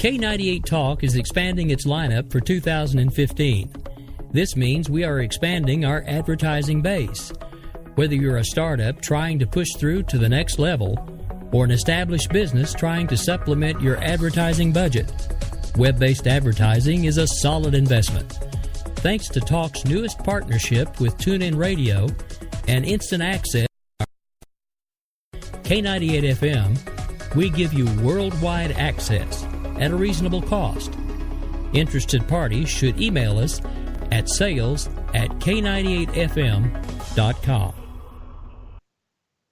K98 Talk is expanding its lineup for 2015. This means we are expanding our advertising base. Whether you're a startup trying to push through to the next level or an established business trying to supplement your advertising budget, web-based advertising is a solid investment. Thanks to Talk's newest partnership with TuneIn Radio and instant access K98 FM, we give you worldwide access at a reasonable cost. Interested parties should email us at sales@k98fm.com.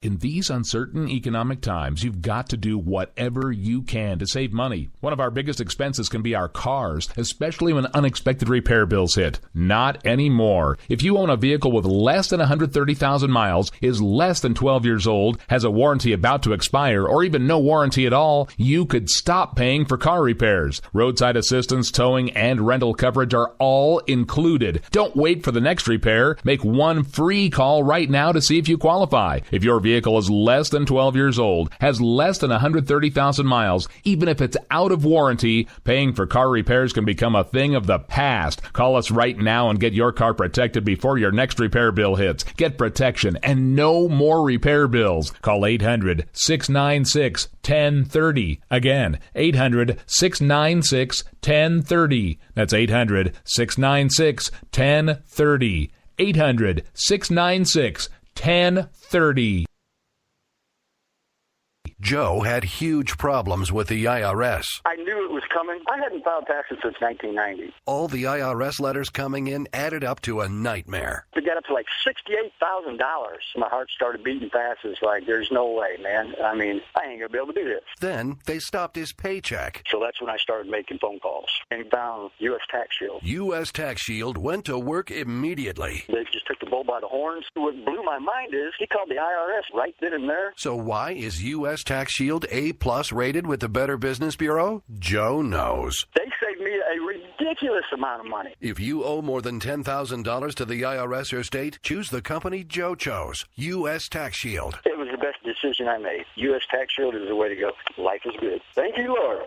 In these uncertain economic times, you've got to do whatever you can to save money. One of our biggest expenses can be our cars, especially when unexpected repair bills hit. Not anymore. If you own a vehicle with less than 130,000 miles, is less than 12 years old, has a warranty about to expire, or even no warranty at all, you could stop paying for car repairs. Roadside assistance, towing, and rental coverage are all included. Don't wait for the next repair. Make one free call right now to see if you qualify. If your vehicle is less than 12 years old, has less than 130,000 miles, even if it's out of warranty, paying for car repairs can become a thing of the past. Call us right now and get your car protected before your next repair bill hits. Get protection and no more repair bills. Call 800-696-1030. Again, 800-696-1030. That's 800-696-1030. 800-696-1030. Joe had huge problems with the IRS. I knew it was coming. I hadn't filed taxes since 1990. All the IRS letters coming in added up to a nightmare. To get up to like $68,000, my heart started beating fast. It's like, there's no way, man. I mean, I ain't going to be able to do this. Then they stopped his paycheck. So that's when I started making phone calls and found U.S. Tax Shield. U.S. Tax Shield went to work immediately. They just took the bull by the horns. What blew my mind is he called the IRS right then and there. So why is U.S. Tax Shield A+ rated with the Better Business Bureau? Joe knows. They saved me a ridiculous amount of money. If you owe more than $10,000 to the IRS or state, choose the company Joe chose, U.S. Tax Shield. It was the best decision I made. U.S. Tax Shield is the way to go. Life is good. Thank you, Lord.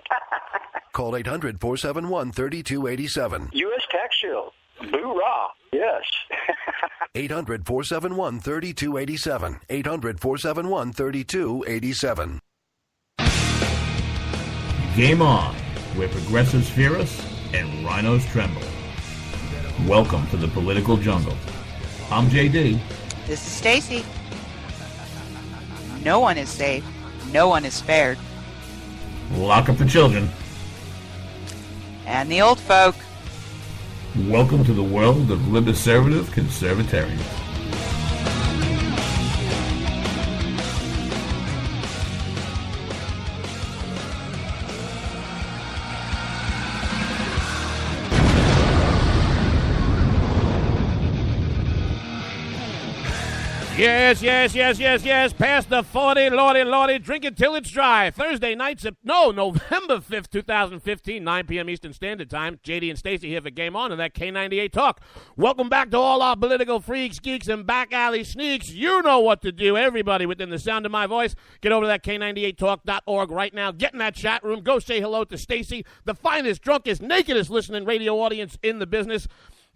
Call 800-471-3287. U.S. Tax Shield. Boo-rah. Yes. 800-471-3287. 800-471-3287. Game on, where progressives fear us and rhinos tremble. Welcome to the political jungle. I'm JD. This is Stacey. No one is safe. No one is spared. Lock up the children. And the old folk. Welcome to the world of liberservative conservatarians. Yes. Past the 40, lordy, drink it till it's dry. Thursday nights, November 5th, 2015, 9 p.m. Eastern Standard Time. JD and Stacey here for Game On and that K98 Talk. Welcome back to all our political freaks, geeks, and back alley sneaks. You know what to do. Everybody within the sound of my voice, get over to that K98Talk.org right now. Get in that chat room. Go say hello to Stacey, the finest, drunkest, nakedest listening radio audience in the business.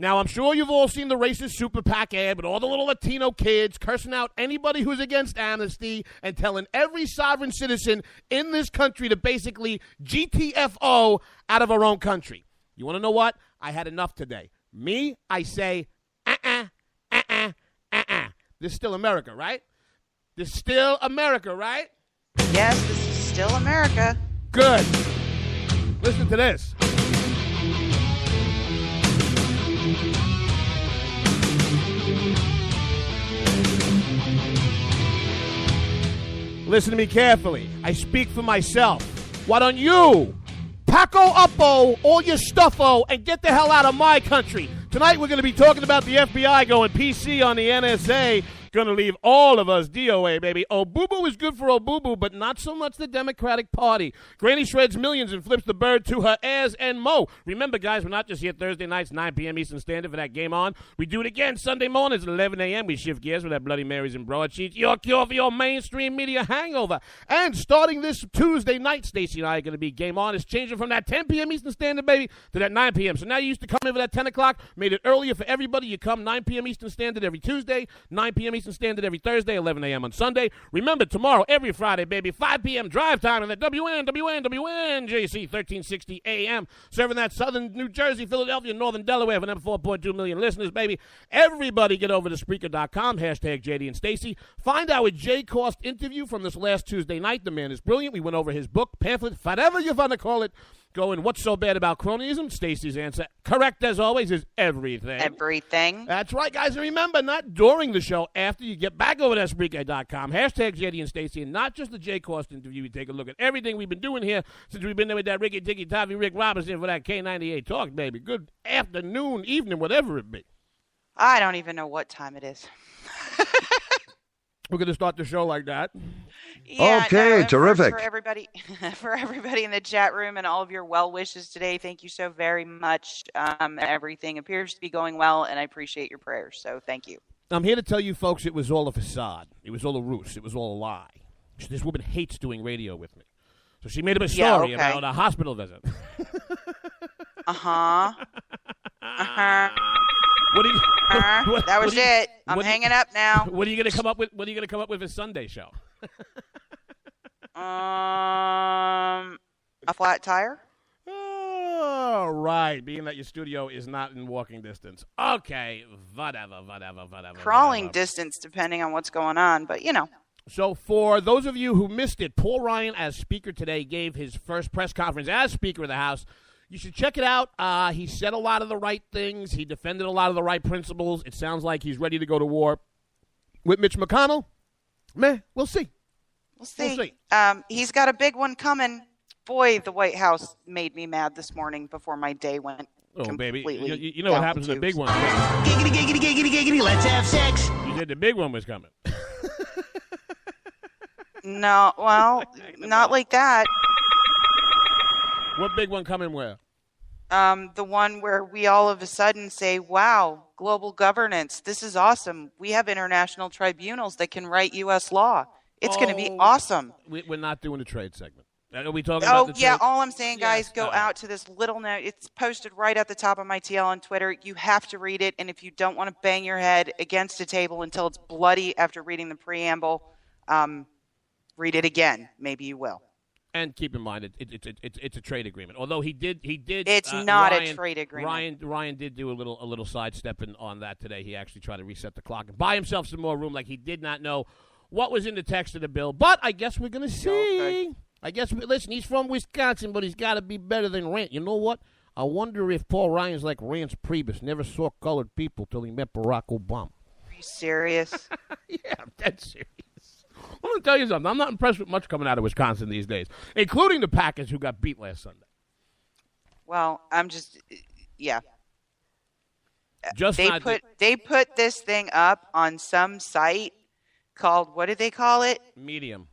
Now, I'm sure you've all seen the racist super PAC ad with all the little Latino kids cursing out anybody who's against amnesty and telling every sovereign citizen in this country to basically GTFO out of our own country. You want to know what? I had enough today. Me, I say, This is still America, right? This is still America, right? Yes, this is still America. Good. Listen to this. Listen to me carefully. I speak for myself. Why don't you Paco Uppo all your stuffo and get the hell out of my country? Tonight we're going to be talking about the FBI going PC on the NSA. Gonna leave all of us DOA, baby. Oh, boo-boo is good for oh, boo-boo, but not so much the Democratic Party. Granny shreds millions and flips the bird to her heirs and mo. Remember, guys, we're not just here Thursday nights, 9 p.m. Eastern Standard for that Game On. We do it again Sunday mornings at 11 a.m. We shift gears with that Bloody Marys and broadsheets. Your cure for your mainstream media hangover. And starting this Tuesday night, Stacey and I are going to be Game On. It's changing from that 10 p.m. Eastern Standard, baby, to that 9 p.m. So now you used to come in for that 10 o'clock. Made it earlier for everybody. You come 9 p.m. Eastern Standard every Tuesday, 9 p.m. Eastern Standard every Thursday, 11 a.m. on Sunday. Remember, tomorrow, every Friday, baby, 5 p.m. drive time in the WNJC 1360 a.m. Serving that southern New Jersey, Philadelphia, northern Delaware for them 4.2 million listeners, baby. Everybody get over to Spreaker.com, hashtag JD and Stacey. Find our Jay Cost interview from this last Tuesday night. The man is brilliant. We went over his book, pamphlet, whatever you want to call it. Going, what's so bad about cronyism? Stacey's answer, correct as always, is everything. Everything. That's right, guys. And remember, not during the show, after you get back over to Spreaker.com, hashtag JD and Stacey, and not just the J Cost interview. We take a look at everything we've been doing here since we've been there with that Ricky Ticky Tavi Rick Robinson for that K98 talk, baby. Good afternoon, evening, whatever it be. I don't even know what time it is. We're going to start the show like that. Yeah, okay, terrific. For everybody, for everybody in the chat room and all of your well wishes today, thank you so very much. Everything appears to be going well, and I appreciate your prayers. So thank you. I'm here to tell you, folks, it was all a facade. It was all a ruse. It was all a lie. This woman hates doing radio with me. So she made up a story about a hospital visit. Uh-huh. Uh-huh. What do you, that was it. I'm hanging up now. What are you going to come up with? What are you going to come up with for Sunday show? A flat tire. Oh, right. Being that your studio is not in walking distance. Okay, whatever. Crawling distance, depending on what's going on, but you know. So for those of you who missed it, Paul Ryan, as Speaker today, gave his first press conference as Speaker of the House. You should check it out. He said a lot of the right things. He defended a lot of the right principles. It sounds like he's ready to go to war with Mitch McConnell. We'll see. We'll see. He's got a big one coming. Boy, the White House made me mad this morning before my day went completely. Baby. You know what happens in the big one. Giggity, giggity, giggity, giggity, let's have sex. You said the big one was coming. No, well, not like that. What big one coming where? The one where we all of a sudden say, wow, global governance, this is awesome. We have international tribunals that can write U.S. law. It's going to be awesome. We're not doing the trade segment. Are we talking about the trade? All I'm saying, guys, go out to this little note. It's posted right at the top of my TL on Twitter. You have to read it, and if you don't want to bang your head against a table until it's bloody after reading the preamble, read it again. Maybe you will. And keep in mind, it's a trade agreement. Although he did. It's not a trade agreement. Ryan did do a little sidestepping on that today. He actually tried to reset the clock and buy himself some more room, like he did not know what was in the text of the bill. But I guess we're going to see. Okay. I guess listen. He's from Wisconsin, but he's got to be better than Rand. You know what? I wonder if Paul Ryan's like Rance Priebus, never saw colored people till he met Barack Obama. Are you serious? Yeah, I'm dead serious. I'm going to tell you something. I'm not impressed with much coming out of Wisconsin these days, including the Packers who got beat last Sunday. Well, I'm just, yeah. They put this thing up on some site called, what do they call it? Medium.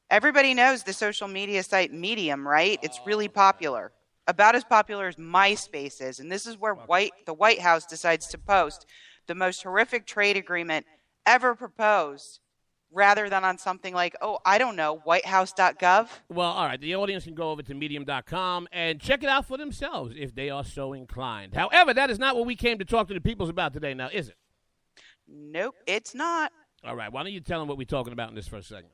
Everybody knows the social media site Medium, right? It's really popular. About as popular as MySpace is. And this is where the White House decides to post the most horrific trade agreement ever proposed, rather than on something like, I don't know, whitehouse.gov? Well, all right. The audience can go over to medium.com and check it out for themselves if they are so inclined. However, that is not what we came to talk to the peoples about today now, is it? Nope, it's not. All right. Why don't you tell them what we're talking about in this first segment?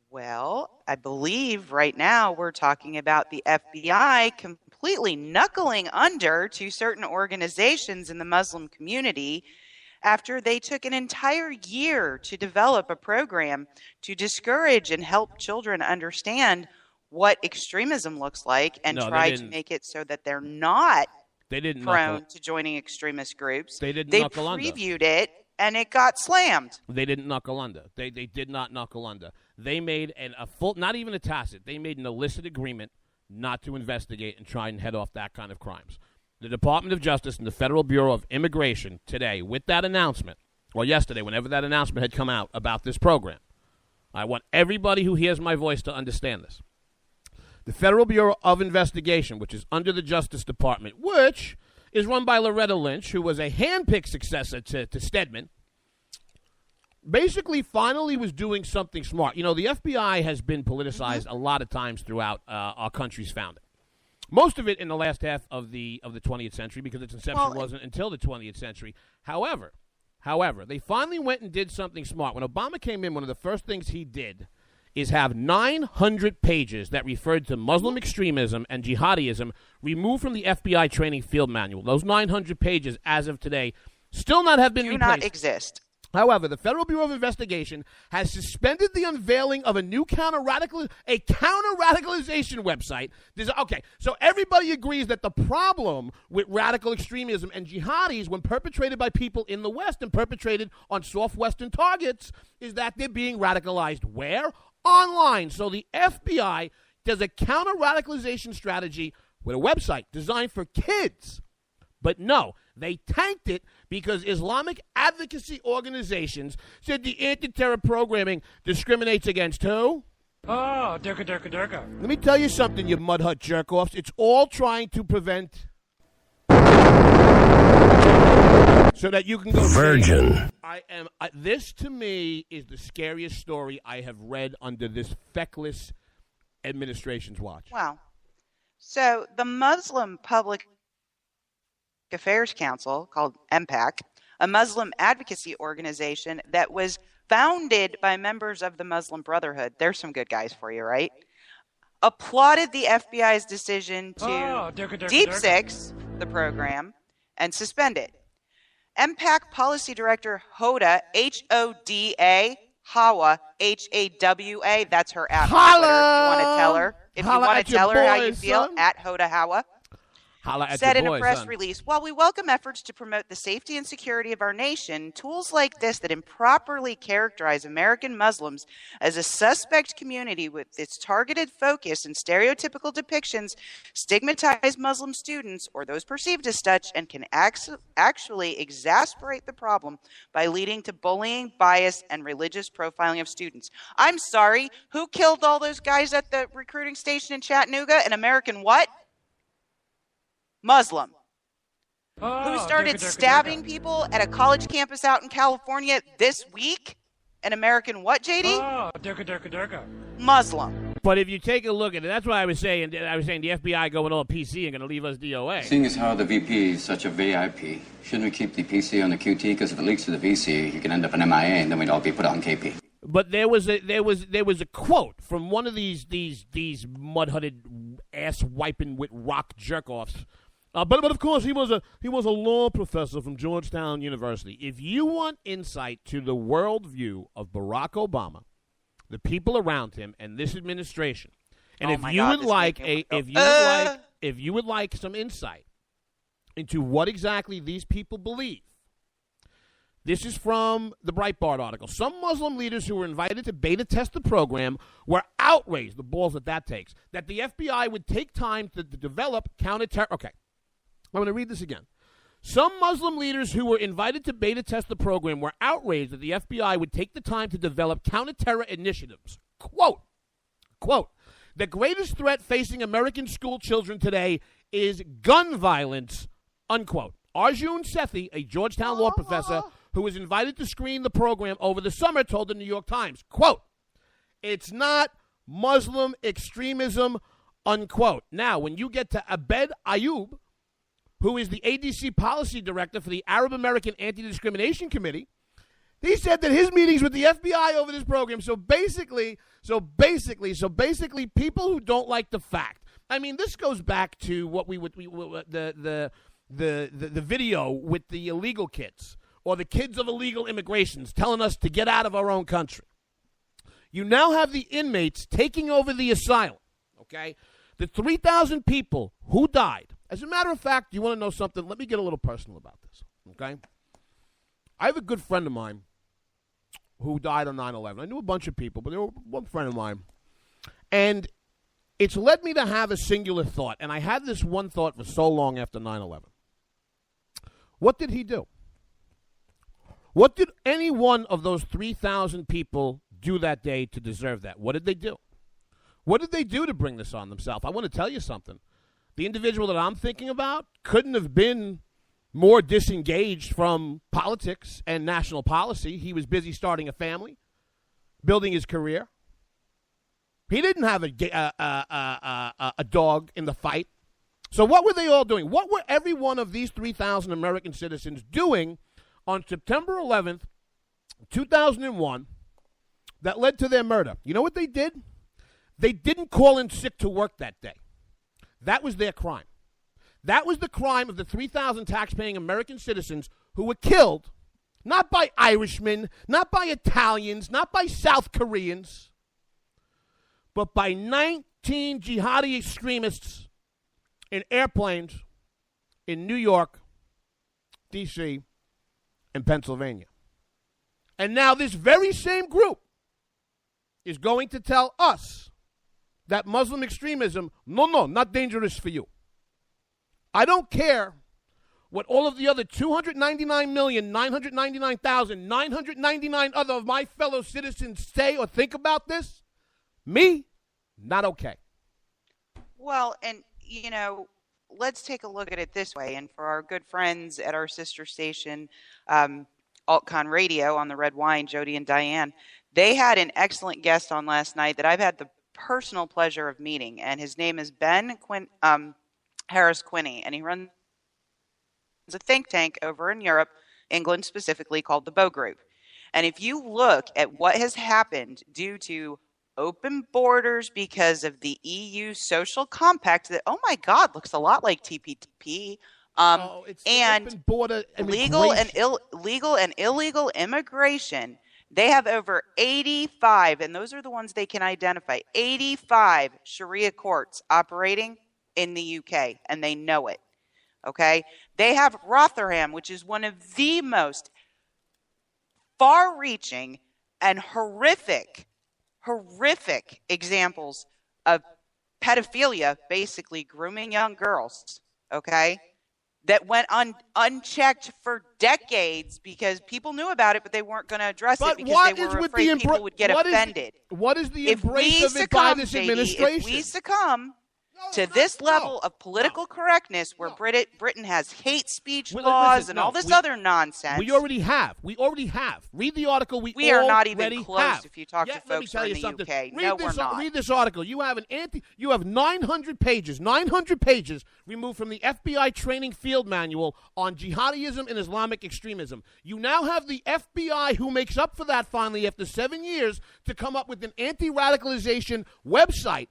Well, I believe right now we're talking about the FBI completely knuckling under to certain organizations in the Muslim community after they took an entire year to develop a program to discourage and help children understand what extremism looks like and try to make it so that they're not prone to joining extremist groups. They previewed it, and it got slammed. They didn't knuckle under. They did not knuckle under. They made a full, not even a tacit, they made an illicit agreement not to investigate and try and head off that kind of crimes. the Department of Justice and the Federal Bureau of Immigration today with that announcement, or yesterday, whenever that announcement had come out about this program. I want everybody who hears my voice to understand this. The Federal Bureau of Investigation, which is under the Justice Department, which is run by Loretta Lynch, who was a hand-picked successor to Stedman, basically finally was doing something smart. You know, the FBI has been politicized a lot of times throughout our country's founding. Most of it in the last half of the 20th century, because its inception wasn't until the 20th century. However, they finally went and did something smart. When Obama came in, one of the first things he did is have 900 pages that referred to Muslim extremism and jihadism removed from the FBI training field manual. Those 900 pages, as of today, still not have been replaced. Do not exist. However, the Federal Bureau of Investigation has suspended the unveiling of a new counter-radicalization website. Okay, so everybody agrees that the problem with radical extremism and jihadis, when perpetrated by people in the West and perpetrated on soft Western targets, is that they're being radicalized where? Online. So the FBI does a counter-radicalization strategy with a website designed for kids. But no, they tanked it because Islamic advocacy organizations said the anti-terror programming discriminates against who? Oh, Durka. Let me tell you something, you mud hut jerk-offs. It's all trying to prevent so that you can go virgin. This, to me, is the scariest story I have read under this feckless administration's watch. Wow. So the Muslim Public Affairs Council, called MPAC, a Muslim advocacy organization that was founded by members of the Muslim Brotherhood. There's some good guys for you, right? Applauded the FBI's decision to deep six the program and suspend it. MPAC Policy Director Hoda, H-O-D-A, Hawa, H-A-W-A, that's her at Twitter, if you want to tell her. If you want to tell her how you feel, at Hoda Hawa. Said in a press release, while we welcome efforts to promote the safety and security of our nation, tools like this that improperly characterize American Muslims as a suspect community with its targeted focus and stereotypical depictions stigmatize Muslim students or those perceived as such and can actually exacerbate the problem by leading to bullying, bias, and religious profiling of students. I'm sorry, who killed all those guys at the recruiting station in Chattanooga? An American what? Muslim, who started stabbing people at a college campus out in California this week? An American what, JD? Muslim. But if you take a look at it, that's why I was saying the FBI going all PC and going to leave us DOA. Seeing as how the VP is such a VIP, shouldn't we keep the PC on the QT? Because if it leaks to the VC, you can end up an MIA, and then we'd all be put on KP. But there was a quote from one of these mud-hutted, ass-wiping with rock jerk-offs. But of course, he was a law professor from Georgetown University. If you want insight to the worldview of Barack Obama, the people around him, and this administration, and if you would like some insight into what exactly these people believe, this is from the Breitbart article. Some Muslim leaders who were invited to beta test the program were outraged, the balls that takes, that the FBI would take time to develop counter-terror. Okay. I'm going to read this again. Some Muslim leaders who were invited to beta test the program were outraged that the FBI would take the time to develop counter-terror initiatives. Quote, the greatest threat facing American school children today is gun violence, unquote. Arjun Sethi, a Georgetown law professor who was invited to screen the program over the summer, told the New York Times, quote, it's not Muslim extremism, unquote. Now, when you get to Abed Ayub, who is the ADC policy director for the Arab American Anti-Discrimination Committee, he said that his meetings with the FBI over this program, so basically, people who don't like the fact. I mean, this goes back to what the video with the illegal kids or the kids of illegal immigrations telling us to get out of our own country. You now have the inmates taking over the asylum, okay? The 3,000 people who died. As a matter of fact, you want to know something? Let me get a little personal about this, okay? I have a good friend of mine who died on 9/11. I knew a bunch of people, but there was one friend of mine. And it's led me to have a singular thought, and I had this one thought for so long after 9/11. What did he do? What did any one of those 3,000 people do that day to deserve that? What did they do? What did they do to bring this on themselves? I want to tell you something. The individual that I'm thinking about couldn't have been more disengaged from politics and national policy. He was busy starting a family, building his career. He didn't have a dog in the fight. So what were they all doing? What were every one of these 3,000 American citizens doing on September 11th, 2001, that led to their murder? You know what they did? They didn't call in sick to work that day. That was their crime. That was the crime of the 3,000 taxpaying American citizens who were killed, not by Irishmen, not by Italians, not by South Koreans, but by 19 jihadi extremists in airplanes in New York, D.C., and Pennsylvania. And now this very same group is going to tell us that Muslim extremism, no, not dangerous for you. I don't care what all of the other 299,999,999 other of my fellow citizens say or think about this. Me, not okay. Well, and, let's take a look at it this way. And for our good friends at our sister station, AltCon Radio on the Red Wine, Jody and Diane, they had an excellent guest on last night that I've had the personal pleasure of meeting, and his name is Ben Harris Quinney, and he runs a think tank over in Europe, England specifically, called the Bow Group. And if you look at what has happened due to open borders because of the EU social compact that, oh my God, looks a lot like TPP, and legal and illegal immigration, they have over 85, and those are the ones they can identify, 85 Sharia courts operating in the UK, and they know it, okay? They have Rotherham, which is one of the most far-reaching and horrific examples of pedophilia, basically grooming young girls, okay, that went unchecked for decades because people knew about it, but they weren't going to address it because they were afraid people would get offended. What is the embrace of it by this administration? If we succumb to this level of political correctness where Britain has hate speech laws and all this other nonsense. We already have. Read the article. We are not even close if you talk to folks who are in the UK. No, we're not. Read this article. You have 900 pages removed from the FBI training field manual on jihadism and Islamic extremism. You now have the FBI, who makes up for that finally after 7 years, to come up with an anti-radicalization website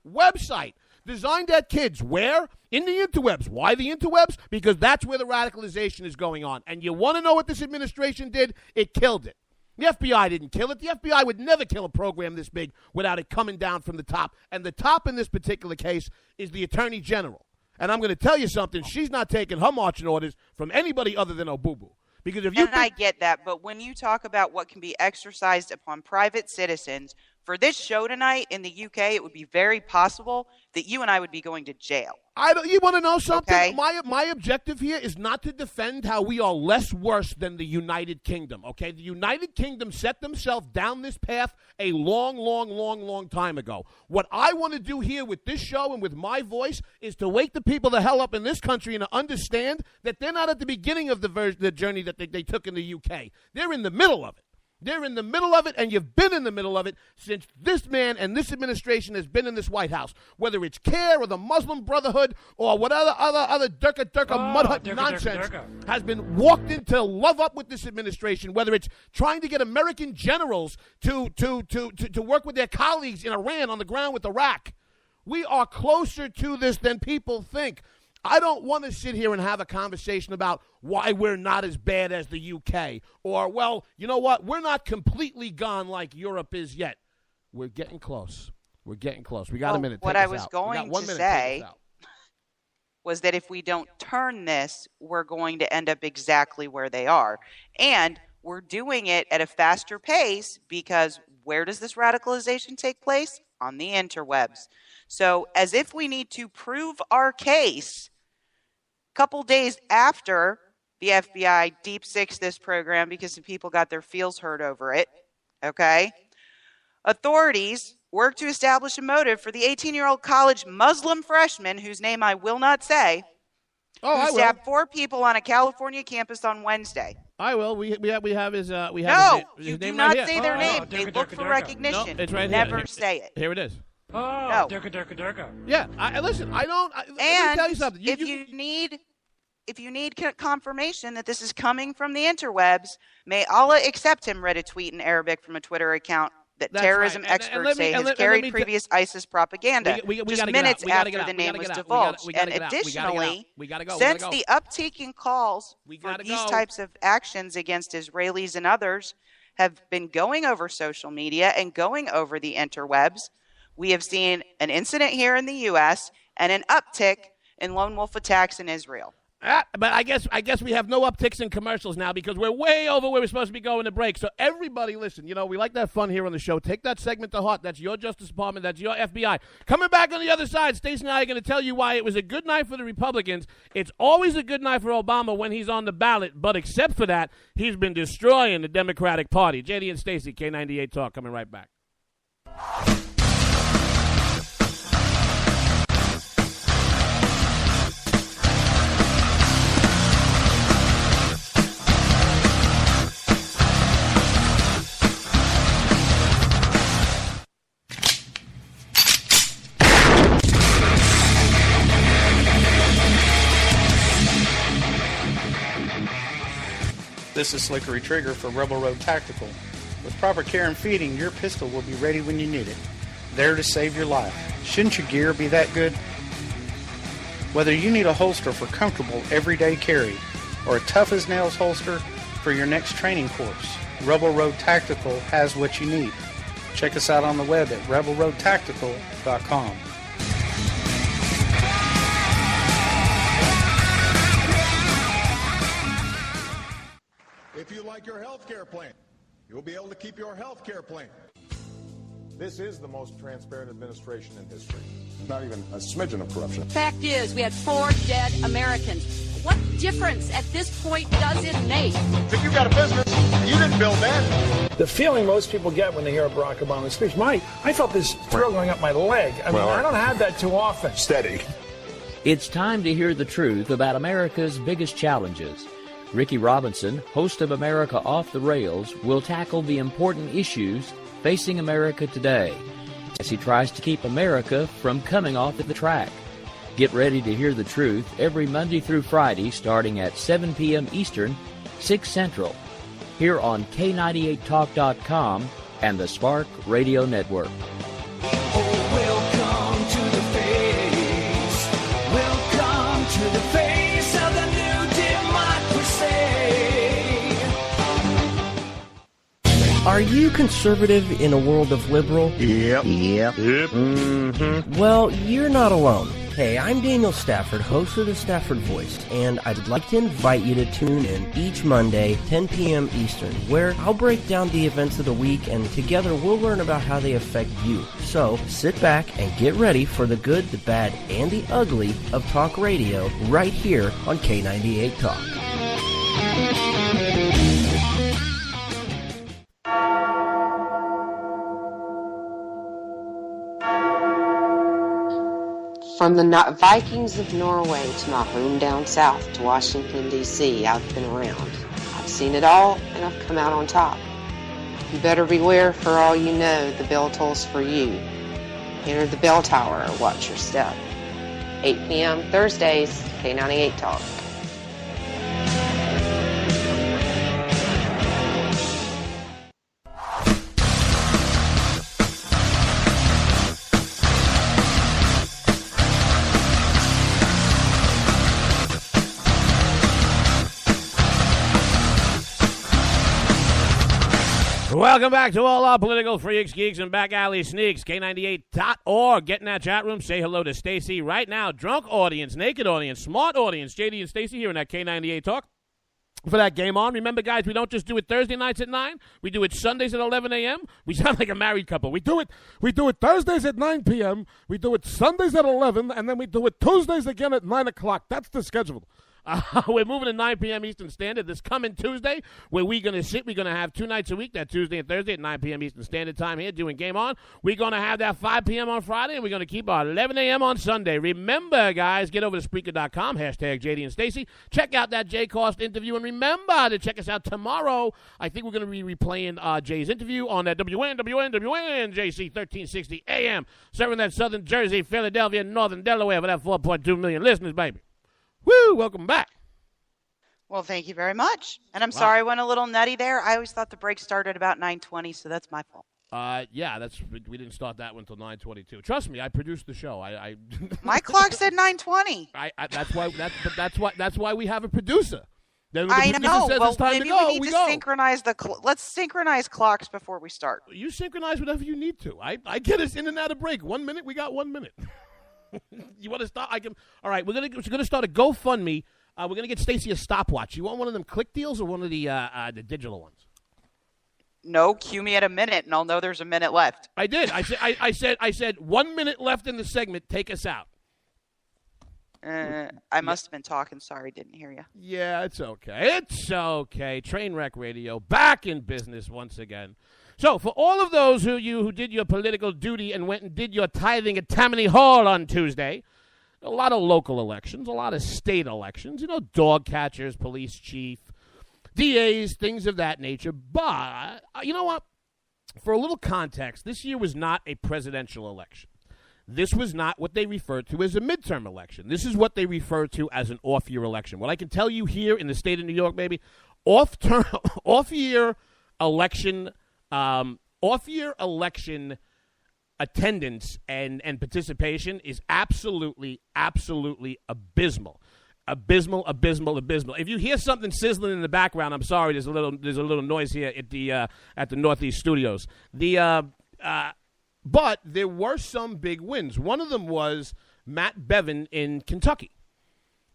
designed at kids. Where? In the interwebs. Why the interwebs? Because that's where the radicalization is going on. And you want to know what this administration did? It killed it. The FBI didn't kill it. The FBI would never kill a program this big without it coming down from the top. And the top in this particular case is the Attorney General. And I'm going to tell you something. She's not taking her marching orders from anybody other than Obubu. Because if you I get that, but when you talk about what can be exercised upon private citizens, for this show tonight in the UK, it would be very possible that you and I would be going to jail. You want to know something? Okay. My objective here is not to defend how we are less worse than the United Kingdom, okay? The United Kingdom set themselves down this path a long time ago. What I want to do here with this show and with my voice is to wake the people the hell up in this country and to understand that they're not at the beginning of the journey that they took in the UK. They're in the middle of it. They're in the middle of it, and you've been in the middle of it since this man and this administration has been in this White House. Whether it's CARE or the Muslim Brotherhood or whatever other Durka mud hut nonsense has been walked in to love up with this administration, whether it's trying to get American generals to work with their colleagues in Iran on the ground with Iraq. We are closer to this than people think. I don't want to sit here and have a conversation about why we're not as bad as the UK or, well, you know what, we're not completely gone like Europe is yet. We're getting close. We got a minute. What I was going to say was that if we don't turn this, we're going to end up exactly where they are. And we're doing it at a faster pace because where does this radicalization take place? On the interwebs. So as if we need to prove our case a couple days after the FBI deep sixed this program because some people got their feels hurt over it, okay? Authorities work to establish a motive for the 18-year-old college Muslim freshman, whose name I will not say, who stabbed 4 people on a California campus on Wednesday. I will. We have his. We have No, his you do name not right say here. their name. They look for recognition. No, it's right Never here. say it. Here it is. No. Yeah, listen. I don't. Let me tell you something. If you need confirmation that this is coming from the interwebs, may Allah accept him, read a tweet in Arabic from a Twitter account that terrorism right. experts say has carried previous ISIS propaganda just minutes after the name was divulged. And additionally, since the uptick in calls for these types of actions against Israelis and others have been going over social media and going over the interwebs, we have seen an incident here in the U.S. and an uptick in lone wolf attacks in Israel. But I guess we have no upticks in commercials now because we're way over where we're supposed to be going to break. So everybody listen, we like to have fun here on the show. Take that segment to heart. That's your Justice Department. That's your FBI. Coming back on the other side, Stacey and I are going to tell you why it was a good night for the Republicans. It's always a good night for Obama when he's on the ballot, but except for that, he's been destroying the Democratic Party. JD and Stacey, K98 Talk, coming right back. This is Slickery Trigger for Rebel Road Tactical. With proper care and feeding, your pistol will be ready when you need it. There to save your life. Shouldn't your gear be that good? Whether you need a holster for comfortable everyday carry or a tough-as-nails holster for your next training course, Rebel Road Tactical has what you need. Check us out on the web at rebelroadtactical.com. If you like your health care plan, you'll be able to keep your health care plan. This is the most transparent administration in history. Not even a smidgen of corruption. Fact is, we had 4 dead Americans. What difference at this point does it make? If you got a business, you didn't build that. The feeling most people get when they hear a Barack Obama speech, I felt this thrill going up my leg. I don't have that too often. Steady. It's time to hear the truth about America's biggest challenges. Ricky Robinson, host of America Off the Rails, will tackle the important issues facing America today as he tries to keep America from coming off the track. Get ready to hear the truth every Monday through Friday starting at 7 p.m. Eastern, 6 Central, here on K98Talk.com and the Spark Radio Network. Welcome to the face. Welcome to the face of the new democracy. Are you conservative in a world of liberal? Yep. Mm-hmm. Well, you're not alone. Hey, I'm Daniel Stafford, host of the Stafford Voice, and I'd like to invite you to tune in each Monday, 10 p.m. Eastern, where I'll break down the events of the week, and together we'll learn about how they affect you. So, sit back and get ready for the good, the bad, and the ugly of talk radio right here on K98 Talk. From the Vikings of Norway to my home down south to Washington, D.C., I've been around. I've seen it all, and I've come out on top. You better beware, for all you know, the bell tolls for you. Enter the bell tower or watch your step. 8 p.m. Thursdays, K98 Talk. Welcome back to all our political freaks, geeks, and back alley sneaks. K98.org. Get in that chat room. Say hello to Stacey right now. Drunk audience, naked audience, smart audience. JD and Stacey here in that K98 Talk. for that Game On. Remember, guys, we don't just do it Thursday nights at 9. We do it Sundays at 11 a.m. We sound like a married couple. We do it Thursdays at 9 p.m. We do it Sundays at 11, and then we do it Tuesdays again at 9 o'clock. That's the schedule. We're moving to 9 p.m. Eastern Standard this coming Tuesday, where we're going to sit. We're going to have 2 nights a week, that Tuesday and Thursday at 9 p.m. Eastern Standard Time here doing Game On. We're going to have that 5 p.m. on Friday, and we're going to keep our 11 a.m. on Sunday. Remember, guys, get over to Spreaker.com, hashtag JD and Stacey. Check out that Jay Cost interview, and remember to check us out tomorrow. I think we're going to be replaying Jay's interview on that JC 1360 AM, serving that Southern Jersey, Philadelphia, Northern Delaware for that 4.2 million listeners, baby. Woo, welcome back. Well, thank you very much. And I'm sorry I went a little nutty there. I always thought the break started about 9:20, so that's my fault. Yeah, we didn't start that one until 9:22. Trust me, I produced the show. My clock said 9:20. That's why we have a producer. Then I know. Says well, it's time maybe to go, we need to synchronize let's synchronize clocks before we start. You synchronize whatever you need to. I get us in and out of break. 1 minute, we got 1 minute. You want to start? All right, we're gonna start a GoFundMe. We're gonna get Stacey a stopwatch. You want one of them click deals or one of the digital ones? No, cue me at a minute, and I'll know there's a minute left. I did. I said 1 minute left in the segment. Take us out. I must have been talking. Sorry, didn't hear you. Yeah, it's okay. It's okay. Trainwreck Radio back in business once again. So, for all of those who did your political duty and went and did your tithing at Tammany Hall on Tuesday, a lot of local elections, a lot of state elections, dog catchers, police chief, DAs, things of that nature. But, you know what? For a little context, this year was not a presidential election. This was not what they referred to as a midterm election. This is what they refer to as an off-year election. What I can tell you here in the state of New York, baby, off-year election attendance and participation is absolutely abysmal. Abysmal. If you hear something sizzling in the background, I'm sorry. There's a little noise here at the Northeast Studios. But there were some big wins. One of them was Matt Bevin in Kentucky.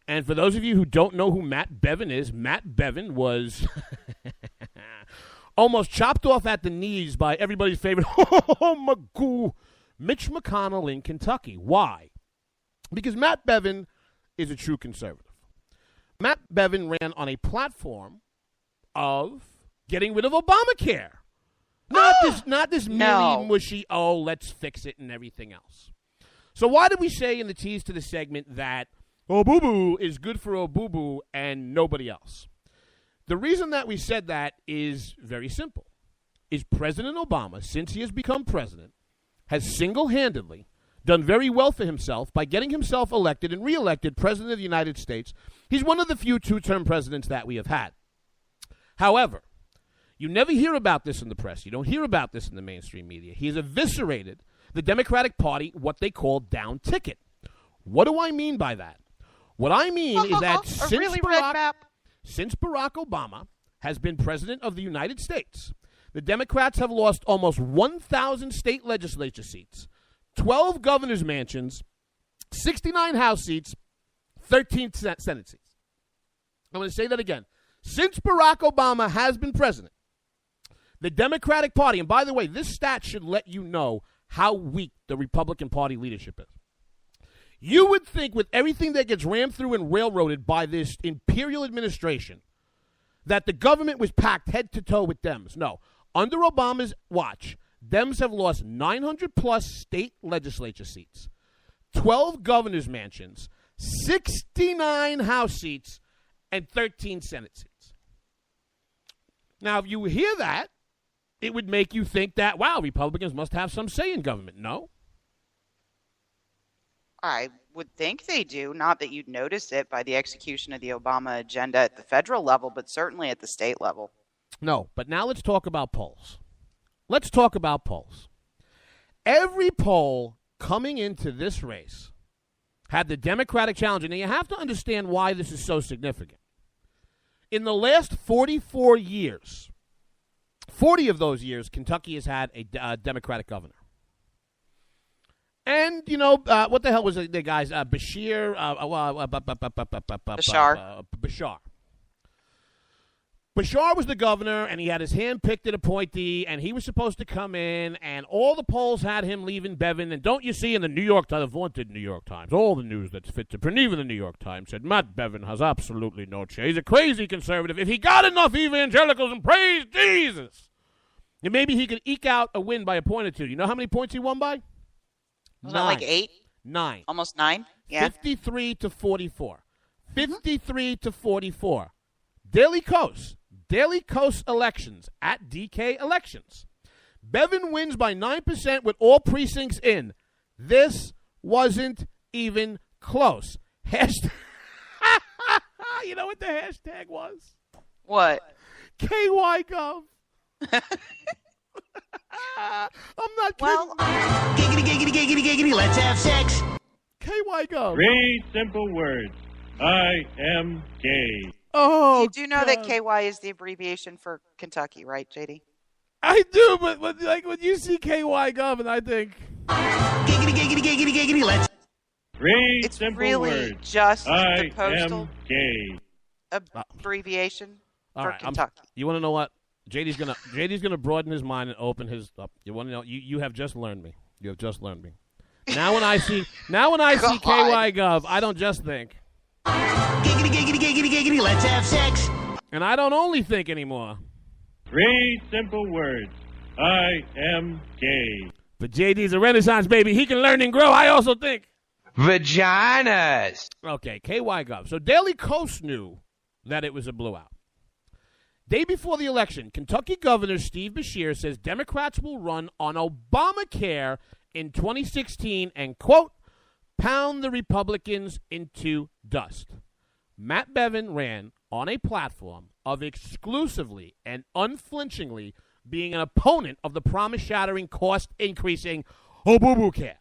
And for those of you who don't know who Matt Bevin is, Matt Bevin was almost chopped off at the knees by everybody's favorite, Mitch McConnell in Kentucky. Why? Because Matt Bevin is a true conservative. Matt Bevin ran on a platform of getting rid of Obamacare. Not this mealy, mushy, let's fix it and everything else. So why did we say in the tease to the segment that Boo is good for Boo and nobody else? The reason that we said that is very simple. Is President Obama, since he has become president, has single-handedly done very well for himself by getting himself elected and reelected President of the United States. He's one of the few two-term presidents that we have had. However, you never hear about this in the press. You don't hear about this in the mainstream media. He has eviscerated the Democratic Party, what they call down ticket. What do I mean by that? What I mean is that since Barack Obama has been president of the United States, the Democrats have lost almost 1,000 state legislature seats, 12 governor's mansions, 69 House seats, 13 Senate seats. I'm going to say that again. Since Barack Obama has been president, the Democratic Party, and by the way, this stat should let you know how weak the Republican Party leadership is. You would think with everything that gets rammed through and railroaded by this imperial administration that the government was packed head to toe with Dems. No. Under Obama's watch, Dems have lost 900-plus state legislature seats, 12 governor's mansions, 69 House seats, and 13 Senate seats. Now, if you hear that, it would make you think that, wow, Republicans must have some say in government. No. I would think they do. Not that you'd notice it by the execution of the Obama agenda at the federal level, but certainly at the state level. No, but now let's talk about polls. Every poll coming into this race had the Democratic challenge. And you have to understand why this is so significant. In the last 44 years, 40 of those years, Kentucky has had a Democratic governor. And, what the hell was the guy's? Bashar. Bashar was the governor, and he had his hand-picked appointee, and he was supposed to come in, and all the polls had him leaving Bevin. And don't you see in the New York Times, the vaunted New York Times, all the news that's fit to print, even the New York Times said, Matt Bevin has absolutely no chance. He's a crazy conservative. If he got enough evangelicals and praise Jesus, then maybe he could eke out a win by a point or two. You know how many points he won by? Was that like 8? 9. Almost 9? Yeah. 53 to 44. 53 to 44. Daily Coast elections at DK Elections. Bevin wins by 9% with all precincts in. This wasn't even close. Hashtag. You know what the hashtag was? What? KYGov. I'm not kidding. Well, giggity, let's have sex. KYGov. 3 simple words. I am gay. Oh, you do know that KY is the abbreviation for Kentucky, right, JD? I do, but like when you see KYGov, and I think giggity, let's. 3 it's simple really words. just I the postal am gay. abbreviation all for right, Kentucky. You want to know what? JD's gonna broaden his mind and open his up. You want to know? You have just learned me. You have just learned me. Now when I see KYGov, I don't just think. Giggity, let's have sex. And I don't only think anymore. 3 simple words. I am gay. But JD's a Renaissance baby. He can learn and grow. I also think. Vaginas. Okay, KYGov. So Daily Coast knew that it was a blowout. Day before the election, Kentucky Governor Steve Beshear says Democrats will run on Obamacare in 2016 and, quote, pound the Republicans into dust. Matt Bevin ran on a platform of exclusively and unflinchingly being an opponent of the promise-shattering, cost-increasing Obamacare.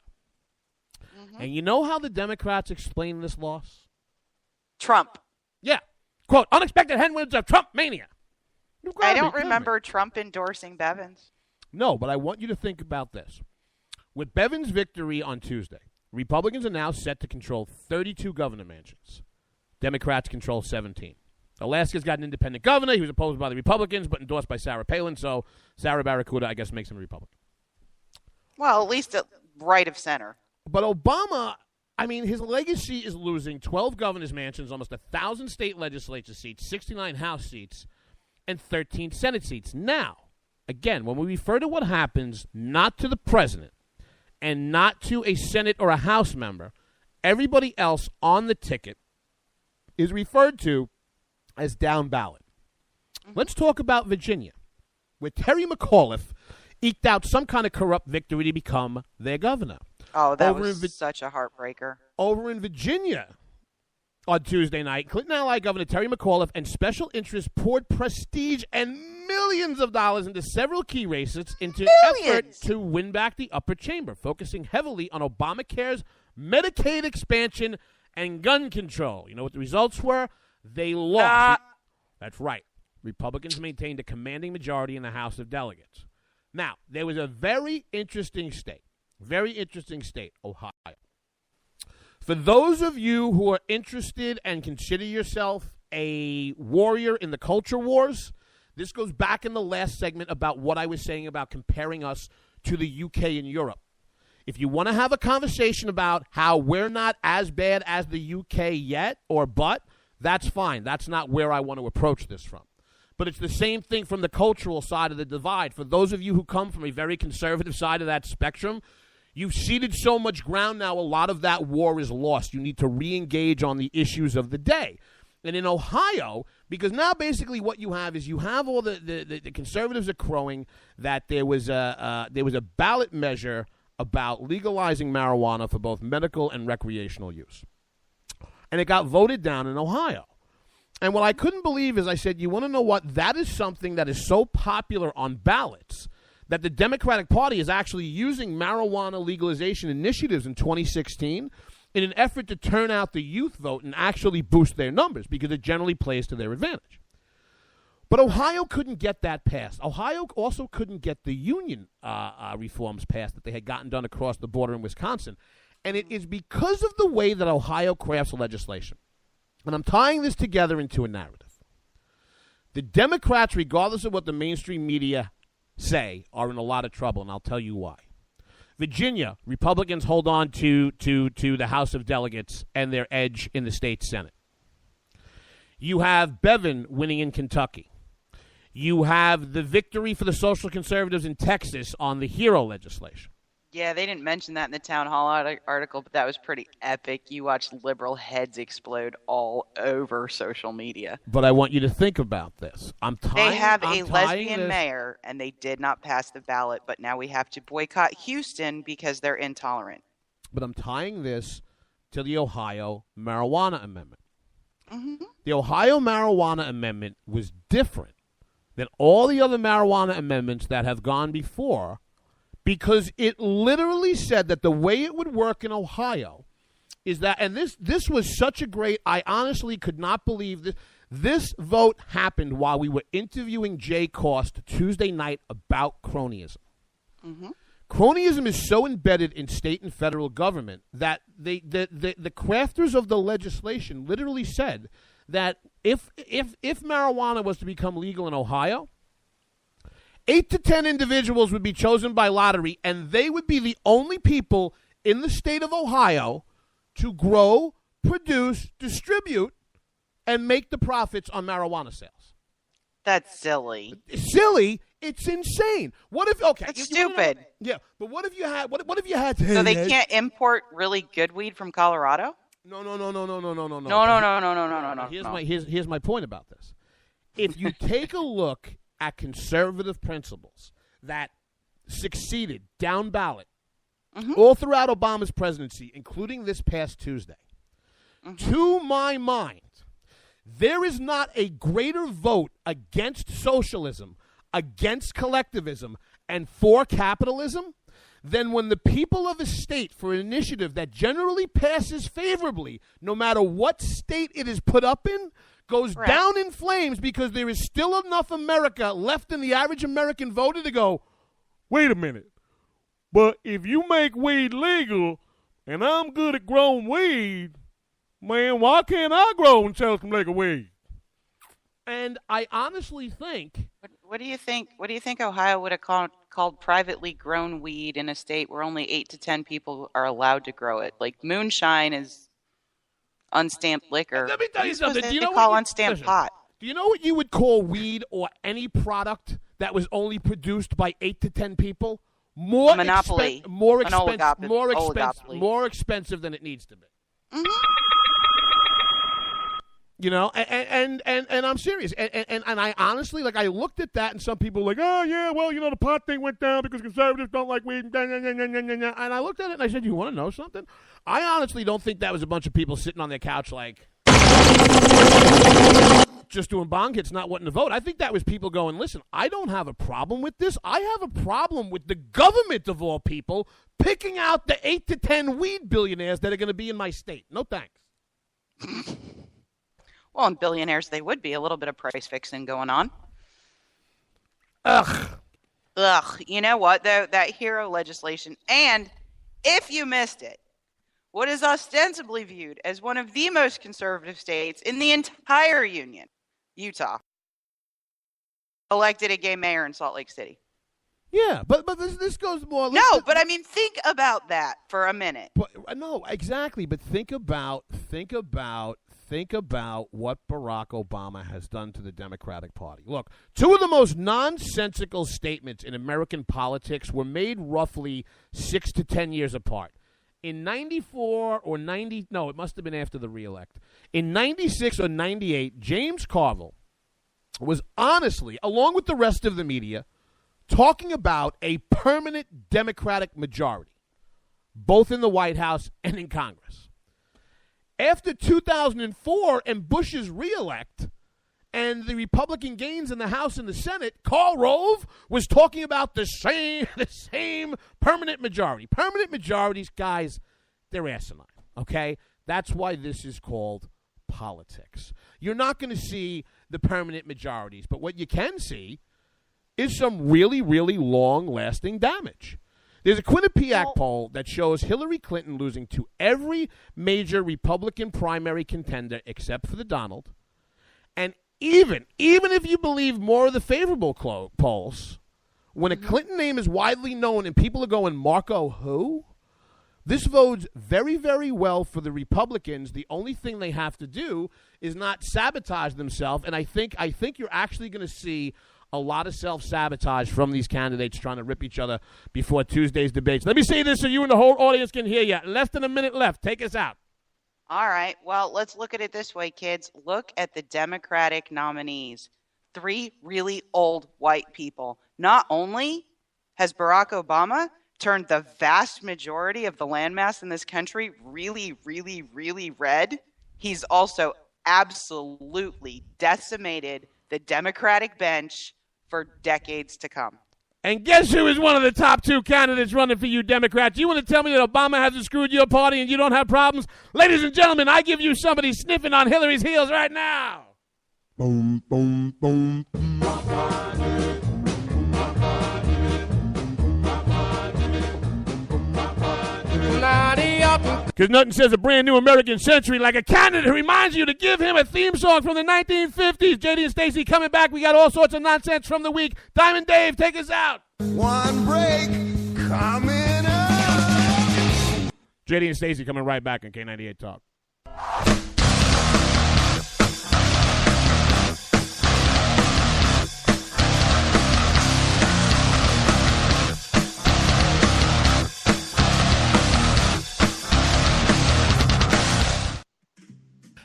And you know how the Democrats explain this loss? Trump. Yeah. Quote, unexpected headwinds of Trump mania. I don't remember Trump endorsing Bevin's. No, but I want you to think about this. With Bevin's victory on Tuesday, Republicans are now set to control 32 governor mansions. Democrats control 17. Alaska's got an independent governor. He was opposed by the Republicans, but endorsed by Sarah Palin, so Sarah Barracuda, I guess, makes him a Republican. Well, at least right of center. But Obama, I mean, his legacy is losing 12 governor's mansions, almost 1,000 state legislature seats, 69 House seats, and 13 Senate seats. Now, again, when we refer to what happens not to the president and not to a Senate or a House member, everybody else on the ticket is referred to as down ballot. Let's talk about Virginia, where Terry McAuliffe eked out some kind of corrupt victory to become their governor. Oh, that was such a heartbreaker. Over in Virginia on Tuesday night, Clinton ally Governor Terry McAuliffe and special interests poured prestige and millions of dollars into several key races into effort to win back the upper chamber, focusing heavily on Obamacare's Medicaid expansion and gun control. You know what the results were? They lost. That's right. Republicans maintained a commanding majority in the House of Delegates. Now, there was a very interesting state, Ohio. For those of you who are interested and consider yourself a warrior in the culture wars, this goes back in the last segment about what I was saying about comparing us to the UK and Europe. If you want to have a conversation about how we're not as bad as the UK yet, that's fine. That's not where I want to approach this from. But it's the same thing from the cultural side of the divide. For those of you who come from a very conservative side of that spectrum, you've ceded so much ground now, a lot of that war is lost. You need to re-engage on the issues of the day. And in Ohio, because now basically what you have is you have all the conservatives are crowing that there was a ballot measure about legalizing marijuana for both medical and recreational use. And it got voted down in Ohio. And what I couldn't believe is I said, you want to know what? That is something that is so popular on ballots that the Democratic Party is actually using marijuana legalization initiatives in 2016 in an effort to turn out the youth vote and actually boost their numbers because it generally plays to their advantage. But Ohio couldn't get that passed. Ohio also couldn't get the union reforms passed that they had gotten done across the border in Wisconsin. And it is because of the way that Ohio crafts legislation. And I'm tying this together into a narrative. The Democrats, regardless of what the mainstream media say, are in a lot of trouble, and I'll tell you why. Virginia, Republicans hold on to the House of Delegates and their edge in the state Senate. You have Bevin winning in Kentucky. You have the victory for the social conservatives in Texas on the HERO legislation. Yeah, they didn't mention that in the town hall article, but that was pretty epic. You watched liberal heads explode all over social media. But I want you to think about this. They have a lesbian mayor, and they did not pass the ballot, but now we have to boycott Houston because they're intolerant. But I'm tying this to the Ohio marijuana amendment. Mm-hmm. The Ohio marijuana amendment was different than all the other marijuana amendments that have gone before, because it literally said that the way it would work in Ohio is that, and this was such a great, I honestly could not believe this. This vote happened while we were interviewing Jay Cost Tuesday night about cronyism. Mm-hmm. Cronyism is so embedded in state and federal government that the crafters of the legislation literally said that if marijuana was to become legal in Ohio, 8 to 10 individuals would be chosen by lottery, and they would be the only people in the state of Ohio to grow, produce, distribute, and make the profits on marijuana sales. That's silly. Silly? It's insane. What if? Okay, that's stupid. Yeah, but what if you had? What if you had? So they can't import really good weed from Colorado? No. Here's my point about this. If you take a look at conservative principles that succeeded down ballot all throughout Obama's presidency, including this past Tuesday, to my mind, there is not a greater vote against socialism, against collectivism, and for capitalism than when the people of a state, for an initiative that generally passes favorably, no matter what state it is put up in, goes down in flames because there is still enough America left in the average American voter to go, wait a minute, but if you make weed legal and I'm good at growing weed, man, why can't I grow and sell some legal weed? And I honestly think... What do you think? What do you think Ohio would have called privately grown weed in a state where only 8 to 10 people are allowed to grow it? Like moonshine is unstamped liquor. Let me tell you something. Do you know what unstamped pot? Do you know what you would call weed or any product that was only produced by 8 to 10 people? More monopoly. More expensive than it needs to be. Mm-hmm. You know, and I'm serious. And I honestly, like, I looked at that, and some people were like, oh, yeah, well, you know, the pot thing went down because conservatives don't like weed. And I looked at it, and I said, you want to know something? I honestly don't think that was a bunch of people sitting on their couch like, just doing bong hits, not wanting to vote. I think that was people going, listen, I don't have a problem with this. I have a problem with the government, of all people, picking out the 8 to 10 weed billionaires that are going to be in my state. No thanks. Well, and billionaires, they would be a little bit of price fixing going on. Ugh. You know what, though? That HERO legislation, and if you missed it, what is ostensibly viewed as one of the most conservative states in the entire union, Utah, elected a gay mayor in Salt Lake City. Yeah, but this goes more... No, but I mean, think about that for a minute. But, no, exactly, but think about what Barack Obama has done to the Democratic Party. Look, two of the most nonsensical statements in American politics were made roughly 6 to 10 years apart. In 94 or 90, no, it must have been after the re-elect. In 96 or 98, James Carville was honestly, along with the rest of the media, talking about a permanent Democratic majority, both in the White House and in Congress. After 2004 and Bush's re-elect and the Republican gains in the House and the Senate, Karl Rove was talking about the same permanent majority. Permanent majorities, guys, they're asinine, okay? That's why this is called politics. You're not going to see the permanent majorities, but what you can see is some really, really long-lasting damage. There's a Quinnipiac poll that shows Hillary Clinton losing to every major Republican primary contender except for the Donald. And even if you believe more of the favorable polls, when a Clinton name is widely known and people are going, Marco who? This bodes very, very well for the Republicans. The only thing they have to do is not sabotage themselves, and I think you're actually going to see a lot of self-sabotage from these candidates trying to rip each other before Tuesday's debates. Let me say this so you and the whole audience can hear you. Less than a minute left. Take us out. All right. Well, let's look at it this way, kids. Look at the Democratic nominees. 3 really old white people. Not only has Barack Obama turned the vast majority of the landmass in this country really, really, really red, he's also absolutely decimated the Democratic bench for decades to come. And guess who is one of the top 2 candidates running for you Democrats? You want to tell me that Obama hasn't screwed your party and you don't have problems? Ladies and gentlemen, I give you somebody sniffing on Hillary's heels right now. Boom, boom, boom. Because nothing says a brand new American century like a candidate who reminds you to give him a theme song from the 1950s. JD and Stacey coming back. We got all sorts of nonsense from the week. Diamond Dave, take us out. One break coming up. JD and Stacey coming right back on K98 Talk.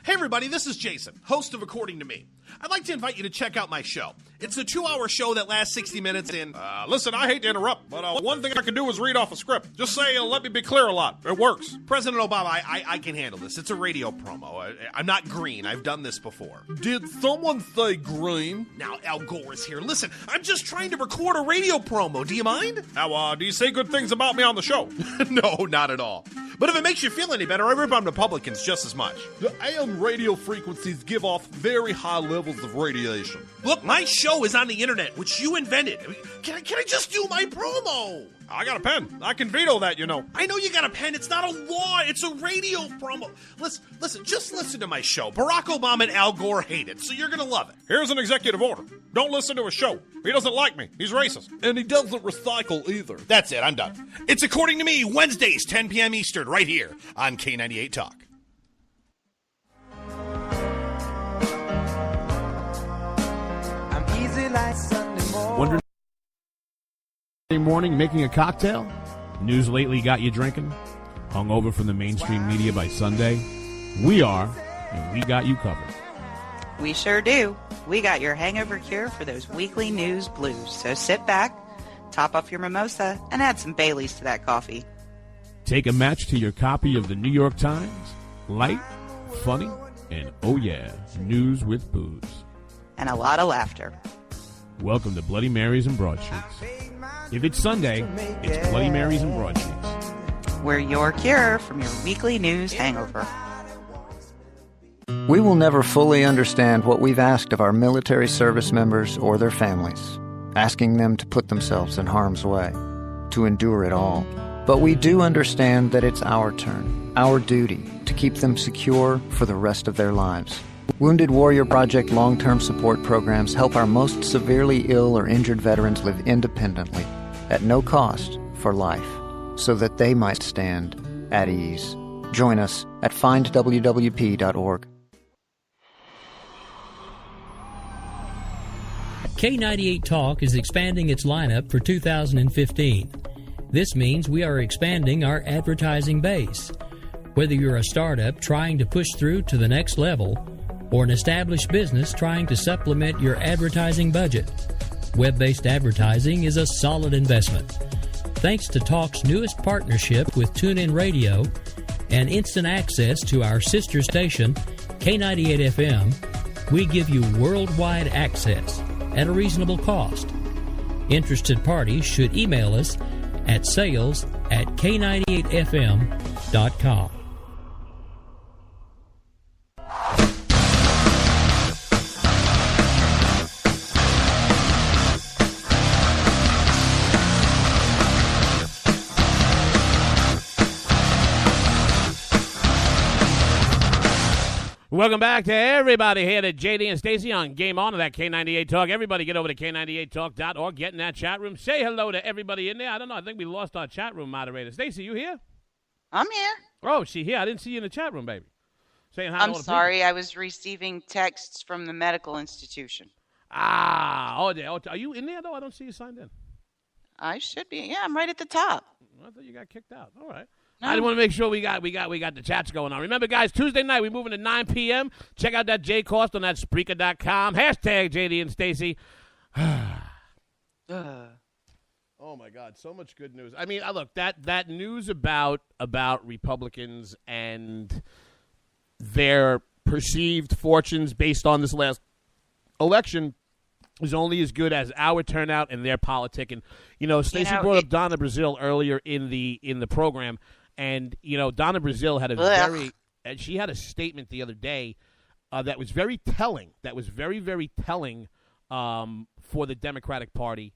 Hey everybody, this is Jason, host of According to Me. I'd like to invite you to check out my show. It's a 2-hour show that lasts 60 minutes in... Listen, I hate to interrupt, but one thing I can do is read off a script. Just say, let me be clear a lot. It works. President Obama, I can handle this. It's a radio promo. I'm not green. I've done this before. Did someone say green? Now, Al Gore is here. Listen, I'm just trying to record a radio promo. Do you mind? Now, do you say good things about me on the show? No, not at all. But if it makes you feel any better, I rip on Republicans just as much. The AM radio frequencies give off very high levels of radiation. Look, my show is on the internet, which you invented. Can I just do my promo? I got a pen. I can veto that, you know. I know you got a pen. It's not a law. It's a radio promo. Listen, just listen to my show. Barack Obama and Al Gore hate it, so you're going to love it. Here's an executive order. Don't listen to his show. He doesn't like me. He's racist. And he doesn't recycle either. That's it. I'm done. It's According to Me, Wednesdays, 10 p.m. Eastern, right here on K98 Talk. I'm easy like Sunday morning. Wondering morning making a cocktail? News lately got you drinking? Hung over from the mainstream media by Sunday? We are, and we got you covered. We sure do. We got your hangover cure for those weekly news blues. So sit back, top off your mimosa, and add some Baileys to that coffee. Take a match to your copy of the New York Times. Light, funny, and oh yeah, news with booze. And a lot of laughter. Welcome to Bloody Marys and Broadsheets. If it's Sunday, it's Bloody Marys and Broadsheets. We're your cure from your weekly news hangover. We will never fully understand what we've asked of our military service members or their families, asking them to put themselves in harm's way, to endure it all. But we do understand that it's our turn, our duty, to keep them secure for the rest of their lives. Wounded Warrior Project long-term support programs help our most severely ill or injured veterans live independently, at no cost, for life, so that they might stand at ease. Join us at findwwp.org. K98 Talk is expanding its lineup for 2015. This means we are expanding our advertising base. Whether you're a startup trying to push through to the next level or an established business trying to supplement your advertising budget, web-based advertising is a solid investment. Thanks to Talk's newest partnership with TuneIn Radio and instant access to our sister station, K98 FM, we give you worldwide access at a reasonable cost. Interested parties should email us at sales@k98fm.com. Welcome back to everybody here to JD and Stacey on Game On to that K98 Talk. Everybody get over to K98Talk.org. Get in that chat room. Say hello to everybody in there. I don't know. I think we lost our chat room moderator. Stacey, you here? I'm here. Oh, she here. I didn't see you in the chat room, baby. Saying hi to all I'm the sorry. people. I was receiving texts from the medical institution. Are you in there, though? I don't see you signed in. I should be. Yeah, I'm right at the top. I thought you got kicked out. All right. No. I just want to make sure we got the chats going on. Remember, guys, Tuesday night, we're moving to 9 p.m. Check out that J Cost on that Spreaker.com. Hashtag JD and Stacey. Oh, my God. So much good news. I mean, look, that news about Republicans and their perceived fortunes based on this last election is only as good as our turnout and their politic. And, Stacey brought up Donna Brazile earlier in the program. And, Donna Brazile had she had a statement the other day that was very telling. That was very, very telling for the Democratic Party.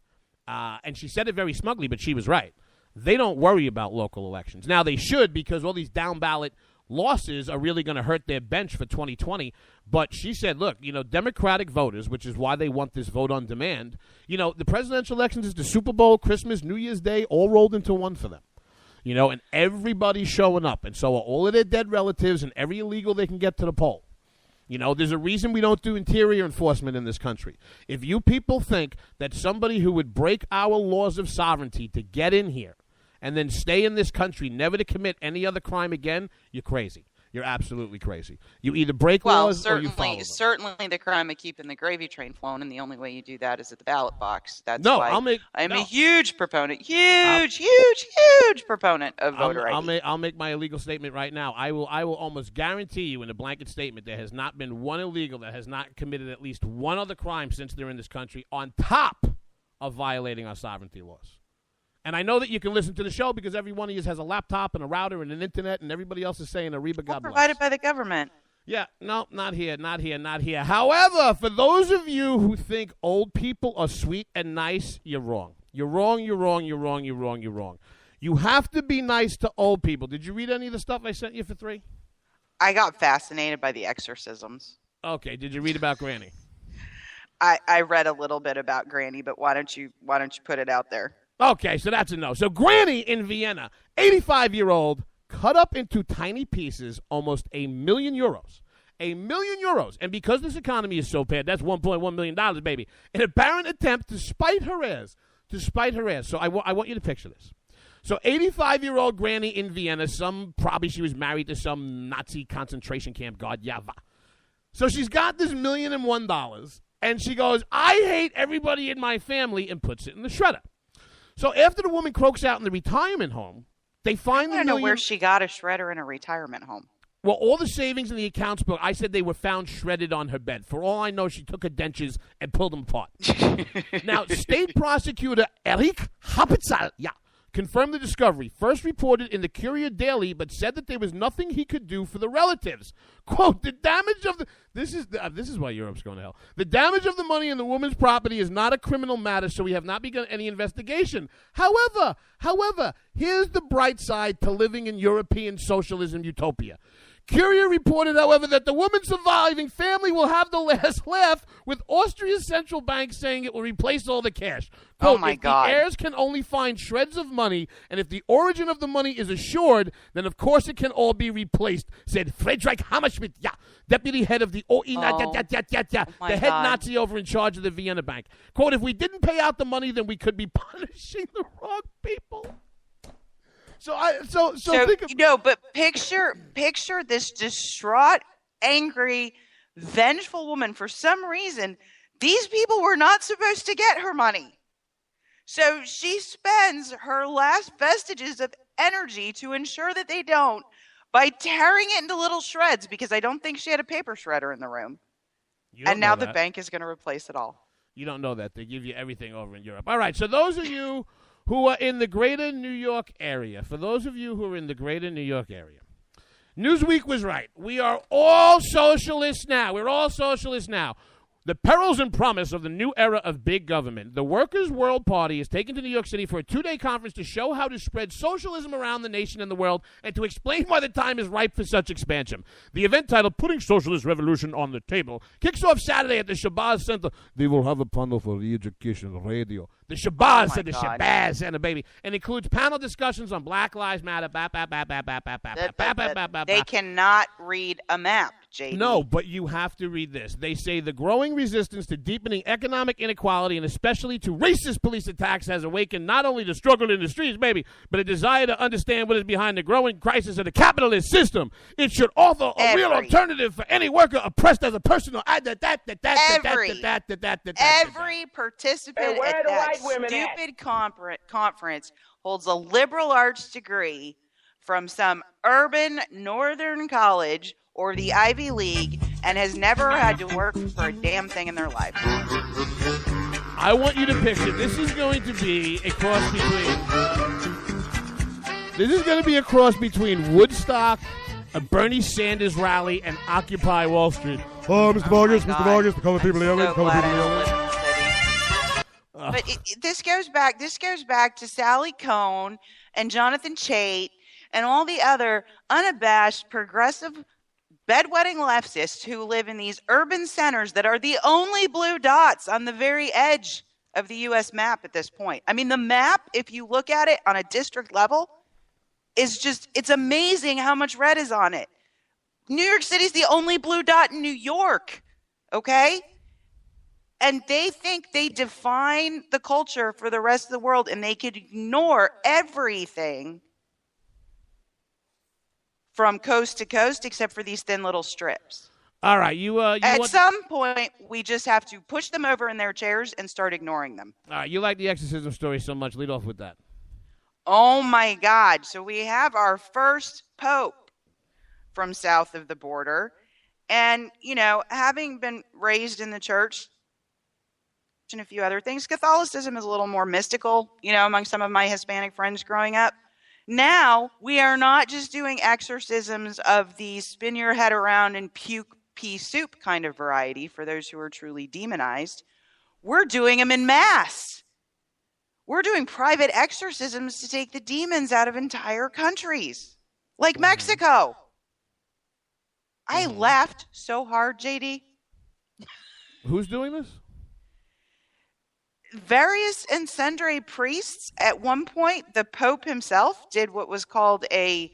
And she said it very smugly, but she was right. They don't worry about local elections. Now, they should, because all these down-ballot losses are really going to hurt their bench for 2020. But she said, look, Democratic voters, which is why they want this vote on demand, the presidential elections is the Super Bowl, Christmas, New Year's Day, all rolled into one for them. And everybody's showing up. And so are all of their dead relatives and every illegal they can get to the poll. There's a reason we don't do interior enforcement in this country. If you people think that somebody who would break our laws of sovereignty to get in here and then stay in this country, never to commit any other crime again, you're crazy. You're absolutely crazy. You either break laws or you follow them. Certainly the crime of keeping the gravy train flowing, and the only way you do that is at the ballot box. That's why I'm a huge proponent, huge proponent of voter ID. I'll make my illegal statement right now. I will almost guarantee you in a blanket statement there has not been one illegal that has not committed at least one other crime since they're in this country on top of violating our sovereignty laws. And I know that you can listen to the show because every one of you has a laptop and a router and an internet, and everybody else is saying Ariba, God bless. Provided by the government. Yeah, no, not here. However, for those of you who think old people are sweet and nice, you're wrong. You're wrong. You have to be nice to old people. Did you read any of the stuff I sent you for 3? I got fascinated by the exorcisms. Okay, did you read about Granny? I read a little bit about Granny, but why don't you put it out there? Okay, so that's a no. So Granny in Vienna, 85-year-old, cut up into tiny pieces, almost €1 million. €1 million. And because this economy is so bad, that's $1.1 million, baby. An apparent attempt to spite her ass. So I want you to picture this. So 85-year-old Granny in Vienna, probably she was married to some Nazi concentration camp guard, Yava. So she's got this $1,001,001, and she goes, I hate everybody in my family, and puts it in the shredder. So after the woman croaks out in the retirement home, they find I don't know where she got a shredder in a retirement home. Well, all the savings in the accounts book, I said they were found shredded on her bed. For all I know, she took her dentures and pulled them apart. Now, State Prosecutor Eric Hapitzal, confirmed the discovery. First reported in the Courier Daily, but said that there was nothing he could do for the relatives. Quote, the damage of the... This is why Europe's going to hell. The damage of the money in the woman's property is not a criminal matter, so we have not begun any investigation. However, here's the bright side to living in European socialism utopia. Courier reported, however, that the woman's surviving family will have the last laugh, with Austria's central bank saying it will replace all the cash. Quote, oh, my if God. The heirs can only find shreds of money, and if the origin of the money is assured, then of course it can all be replaced, said Friedrich Hammerschmidt, deputy head of the the head God. Nazi over in charge of the Vienna Bank. Quote, if we didn't pay out the money, then we could be punishing the wrong people. So think of, but picture this distraught, angry, vengeful woman. For some reason, these people were not supposed to get her money. So she spends her last vestiges of energy to ensure that they don't by tearing it into little shreds, because I don't think she had a paper shredder in the room. And now the bank is going to replace it all. You don't know that. They give you everything over in Europe. All right, so those of you who are in the greater New York area, Newsweek was right. We are all socialists now. The perils and promise of the new era of big government. The Workers' World Party is taken to New York City for a 2-day conference to show how to spread socialism around the nation and the world and to explain why the time is ripe for such expansion. The event, titled Putting Socialist Revolution on the Table, kicks off Saturday at the Shabazz Center. They will have a panel for re-education radio. The Shabazz Center, Shabazz Center, baby. And includes panel discussions on Black Lives Matter. They cannot read a map, JD. No, but you have to read this. They say the growing resistance to deepening economic inequality and especially to racist police attacks has awakened not only the struggle in the streets, baby, but a desire to understand what is behind the growing crisis of the capitalist system. It should offer a real alternative for any worker oppressed as a personal. Every participant at that stupid conference holds a liberal arts degree from some urban northern college or the Ivy League and has never had to work for a damn thing in their life. I want you to picture, this is going to be a cross between Woodstock, a Bernie Sanders rally, and Occupy Wall Street. Oh, Mr. Vargas, Mr. Vargas, the color people yelling, color people yelling. But this goes back to Sally Cohn and Jonathan Chait and all the other unabashed progressive bedwetting leftists who live in these urban centers that are the only blue dots on the very edge of the U.S. map at this point. I mean, the map, if you look at it on a district level, is just, it's amazing how much red is on it. New York City's the only blue dot in New York, okay? And they think they define the culture for the rest of the world, and they could ignore everything from coast to coast except for these thin little strips. All right, At some point, we just have to push them over in their chairs and start ignoring them. All right, you like the exorcism story so much. Lead off with that. Oh, my God. So we have our first pope from south of the border. And, you know, having been raised in the church and a few other things, Catholicism is a little more mystical, you know, among some of my Hispanic friends growing up. Now, we are not just doing exorcisms of the spin your head around and puke pea soup kind of variety for those who are truly demonized. We're doing them in mass. We're doing private exorcisms to take the demons out of entire countries, like Mexico. I laughed so hard, JD. Who's doing this? Various and sundry priests. At one point, the Pope himself did what was called a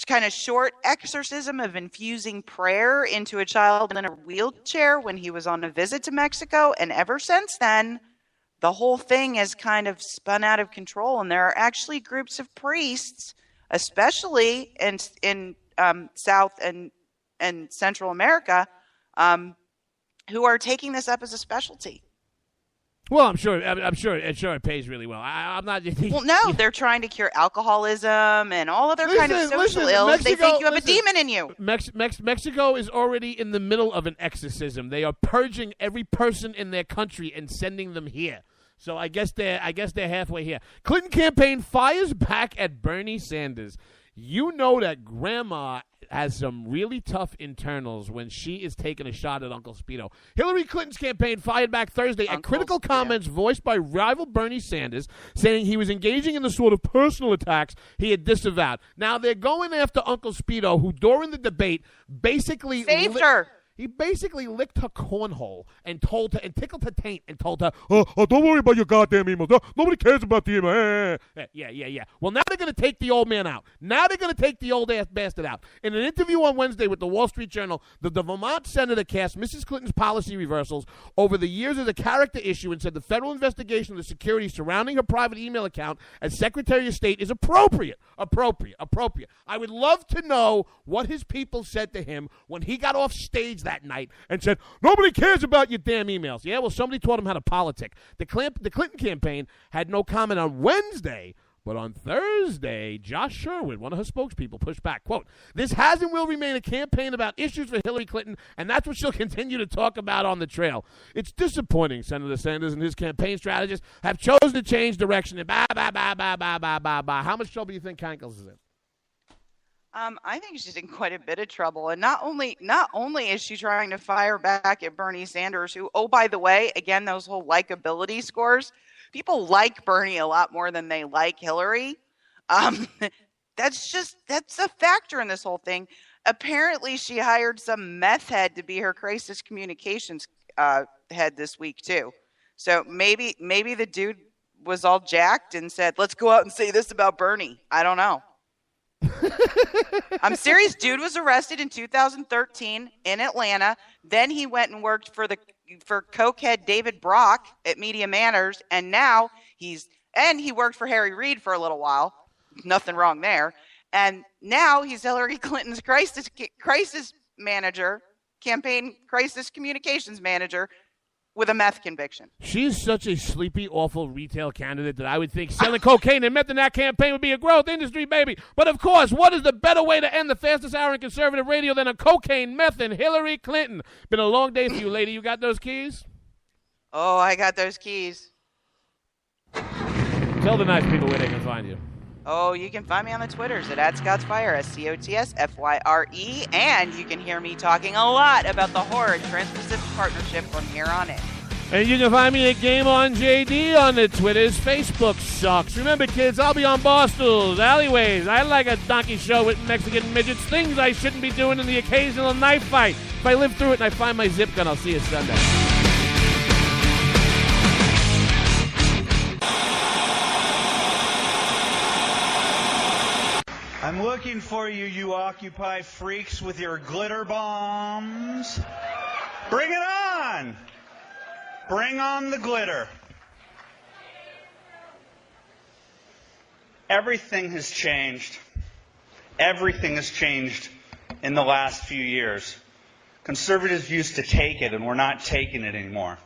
kind of short exorcism of infusing prayer into a child in a wheelchair when he was on a visit to Mexico. And ever since then, the whole thing has kind of spun out of control. And there are actually groups of priests, especially in South and Central America, who are taking this up as a specialty. Well, I'm sure it pays really well. I'm not. Well, no, they're trying to cure alcoholism and all other kind of social ills. They think you have a demon in you. Mexico is already in the middle of an exorcism. They are purging every person in their country and sending them here. So I guess they're halfway here. Clinton campaign fires back at Bernie Sanders. You know that Grandma has some really tough internals when she is taking a shot at Uncle Speedo. Hillary Clinton's campaign fired back Thursday at critical comments voiced by rival Bernie Sanders, saying he was engaging in the sort of personal attacks he had disavowed. Now, they're going after Uncle Speedo, who during the debate basically saved her. He basically licked her cornhole and told her, and tickled her taint and told her, oh, don't worry about your goddamn emails. Nobody cares about the email. Yeah. Well, now they're going to take the old man out. Now they're going to take the old-ass bastard out. In an interview on Wednesday with the Wall Street Journal, the Vermont senator cast Mrs. Clinton's policy reversals over the years as a character issue and said the federal investigation of the security surrounding her private email account as Secretary of State is appropriate. I would love to know what his people said to him when he got off stage that night and said, nobody cares about your damn emails. Yeah, well, somebody taught him how to politic. The Clinton campaign had no comment on Wednesday, but on Thursday, Josh Sherwood, one of her spokespeople, pushed back, quote, this has and will remain a campaign about issues for Hillary Clinton, and that's what she'll continue to talk about on the trail. It's disappointing Senator Sanders and his campaign strategists have chosen to change direction and How much trouble do you think Kankles is in? I think she's in quite a bit of trouble. And not only is she trying to fire back at Bernie Sanders, who, oh, by the way, again, those whole likability scores, people like Bernie a lot more than they like Hillary. That's a factor in this whole thing. Apparently, she hired some meth head to be her crisis communications head this week, too. So maybe the dude was all jacked and said, let's go out and say this about Bernie. I don't know. I'm serious. Dude was arrested in 2013 in Atlanta. Then he went and worked for cokehead David Brock at Media Matters, and now he worked for Harry Reid for a little while. Nothing wrong there. And now he's Hillary Clinton's crisis manager, campaign crisis communications manager, with a meth conviction. She's such a sleepy, awful retail candidate that I would think selling cocaine and meth in that campaign would be a growth industry, baby. But of course, what is the better way to end the fastest hour in conservative radio than a cocaine, meth, and Hillary Clinton? Been a long day for you, lady. You got those keys? Oh, I got those keys. Tell the nice people where they can find you. Oh, you can find me on the Twitters at @ScottsFire, SCOTSFYRE, and you can hear me talking a lot about the horrid Trans-Pacific Partnership from here on in. And you can find me at Game On JD on the Twitters. Facebook sucks. Remember, kids, I'll be on bar stools, alleyways. I like a donkey show with Mexican midgets, things I shouldn't be doing in the occasional knife fight. If I live through it and I find my zip gun, I'll see you Sunday. I'm looking for you, you Occupy freaks with your glitter bombs. Bring it on! Bring on the glitter. Everything has changed. Everything has changed in the last few years. Conservatives used to take it, and we're not taking it anymore.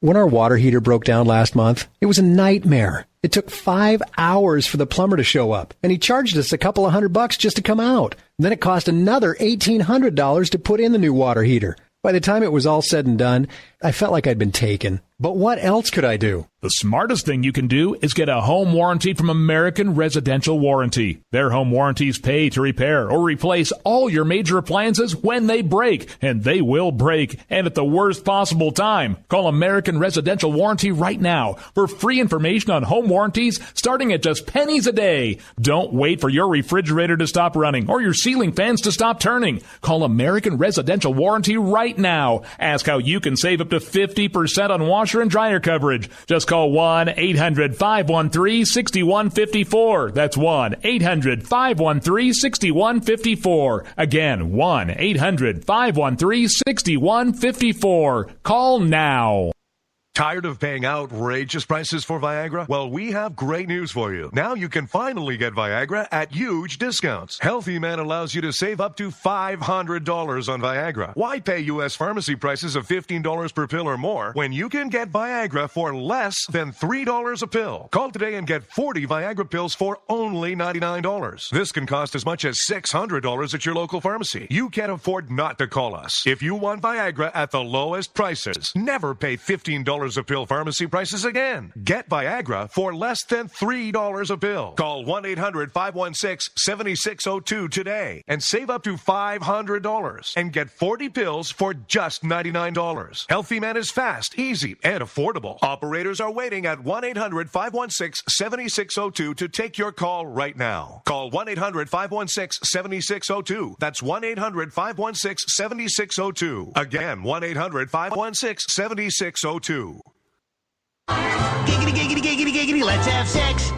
When our water heater broke down last month, it was a nightmare. It took 5 hours for the plumber to show up, and he charged us a couple of $100 just to come out. Then it cost another $1,800 to put in the new water heater. By the time it was all said and done, I felt like I'd been taken. But what else could I do? The smartest thing you can do is get a home warranty from American Residential Warranty. Their home warranties pay to repair or replace all your major appliances when they break, and they will break, and at the worst possible time. Call American Residential Warranty right now for free information on home warranties starting at just pennies a day. Don't wait for your refrigerator to stop running or your ceiling fans to stop turning. Call American Residential Warranty right now. Ask how you can save up to 50% on washer and dryer coverage. Just call 1-800-513-6154. That's 1-800-513-6154. Again, 1-800-513-6154. Call now. Tired of paying outrageous prices for Viagra? Well, we have great news for you. Now you can finally get Viagra at huge discounts. Healthy Man allows you to save up to $500 on Viagra. Why pay U.S. pharmacy prices of $15 per pill or more when you can get Viagra for less than $3 a pill? Call today and get 40 Viagra pills for only $99. This can cost as much as $600 at your local pharmacy. You can't afford not to call us. If you want Viagra at the lowest prices, never pay $15 a pill pharmacy prices again. Get Viagra for less than $3 a pill. Call 1-800-516-7602 today and save up to $500 and get 40 pills for just $99. Healthy Man is fast, easy, and affordable. Operators are waiting at 1-800-516-7602 to take your call right now. Call 1-800-516-7602. That's 1-800-516-7602. Again, 1-800-516-7602. Giggity, giggity, giggity, giggity, let's have sex.